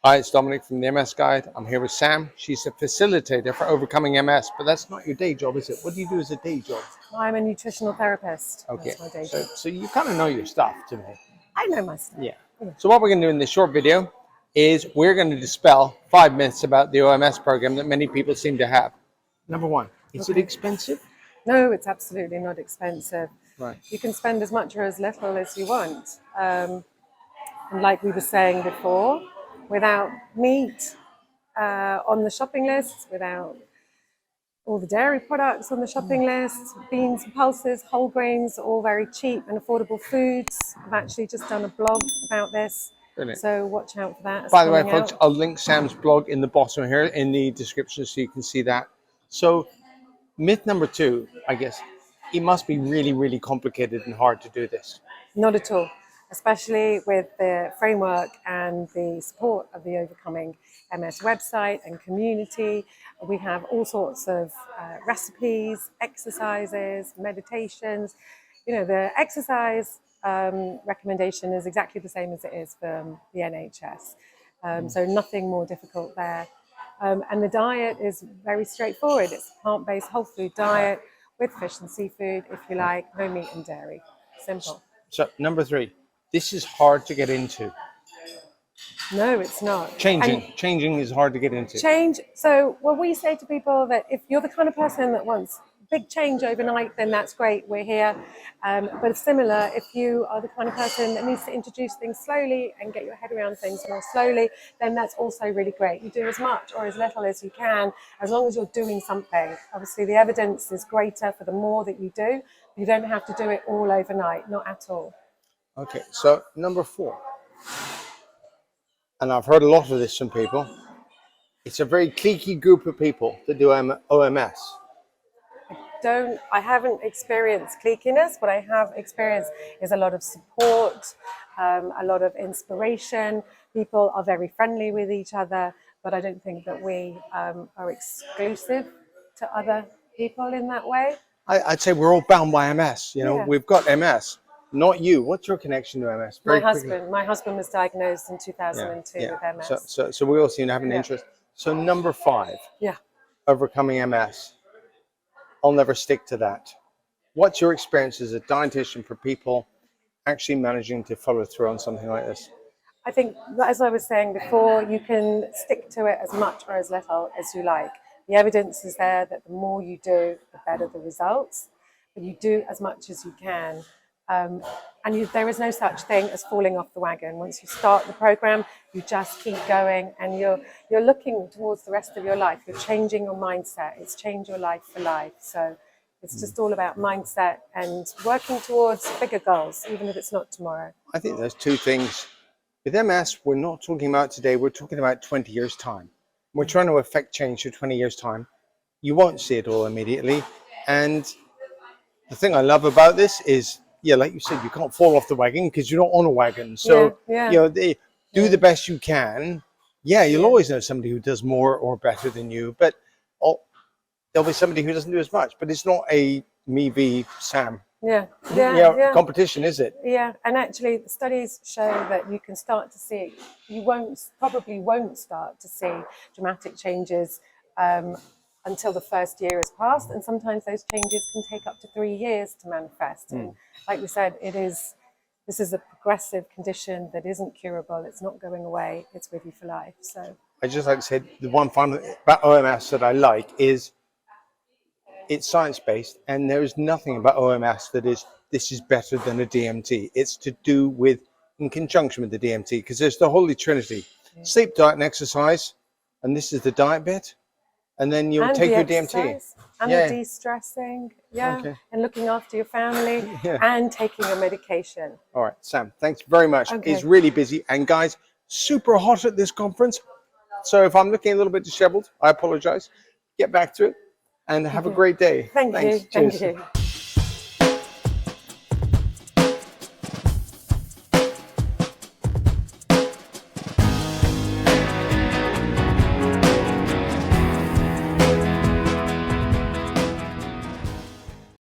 Hi, it's Dominic from the MS Guide. I'm here with Sam. She's a facilitator for overcoming MS, but that's not your day job, is it? What do you do as a day job? I'm a nutritional therapist. Okay, That's my day job. so you kind of know your stuff to me. I know my stuff. Yeah. So what we're going to do in this short video is we're going to dispel 5 myths about the OMS program that many people seem to have. Number one, is it expensive? No, it's absolutely not expensive. Right. You can spend as much or as little as you want. And like we were saying before, without meat on the shopping list, without all the dairy products on the shopping list, beans, pulses, whole grains, all very cheap and affordable foods. I've actually just done a blog about this. Brilliant. So watch out for that. It's By the way, coming folks, out. I'll link Sam's blog in the bottom here in the description so you can see that. So myth number 2, I guess, it must be really, really complicated and hard to do this. Not at all, especially with the framework and the support of the Overcoming MS website and community. We have all sorts of recipes, exercises, meditations. You know, the exercise recommendation is exactly the same as it is for the NHS. So nothing more difficult there. And the diet is very straightforward. It's a plant-based whole food diet with fish and seafood, if you like, no meat and dairy. Simple. So number 3, this is hard to get into. No, it's not. Changing is hard to get into. Change. So when we say to people that if you're the kind of person that wants big change overnight, then that's great. We're here. But it's similar, if you are the kind of person that needs to introduce things slowly and get your head around things more slowly, then that's also really great. You do as much or as little as you can, as long as you're doing something. Obviously, the evidence is greater for the more that you do. You don't have to do it all overnight, not at all. Okay, so number 4, and I've heard a lot of this from people. It's a very cliquey group of people that do OMS. I haven't experienced cliquiness. What I have experienced is a lot of support, a lot of inspiration. People are very friendly with each other, but I don't think that we are exclusive to other people in that way. I'd say we're all bound by MS. You know, we've got MS, not you. What's your connection to MS? My husband was diagnosed in 2002 with MS. So we all seem to have an interest. So number 5, overcoming MS. I'll never stick to that. What's your experience as a dietitian for people actually managing to follow through on something like this? I think, as I was saying before, you can stick to it as much or as little as you like. The evidence is there that the more you do, the better the results. But you do as much as you can. And there is no such thing as falling off the wagon. Once you start the program, you just keep going, and you're looking towards the rest of your life. You're changing your mindset. It's changed your life for life. So it's just all about mindset and working towards bigger goals, even if it's not tomorrow. I think there's 2 things. With MS, we're not talking about today. We're talking about 20 years' time. We're trying to affect change for 20 years' time. You won't see it all immediately. And the thing I love about this is, like you said, you can't fall off the wagon because you're not on a wagon. So, you know, do the best you can. You'll always know somebody who does more or better than you, but there'll be somebody who doesn't do as much. But it's not a me v Sam competition, is it? Yeah, and actually the studies show that you can start to see, you probably won't start to see dramatic changes until the first year has passed, and sometimes those changes can take up to 3 years to manifest. And like we said, this is a progressive condition that isn't curable. It's not going away. It's with you for life. So I just like to say the one final about OMS that I like is it's science-based, and there is nothing about OMS that this is better than a DMT. It's to do with, in conjunction with the DMT, because there's the holy trinity: sleep, diet, and exercise. And this is the diet bit. And then you'll take your DMT. And the de-stressing, and looking after your family, and taking your medication. All right, Sam, thanks very much. It's really busy. And guys, super hot at this conference. So if I'm looking a little bit disheveled, I apologize. Get back to it and have a great day. Thank you.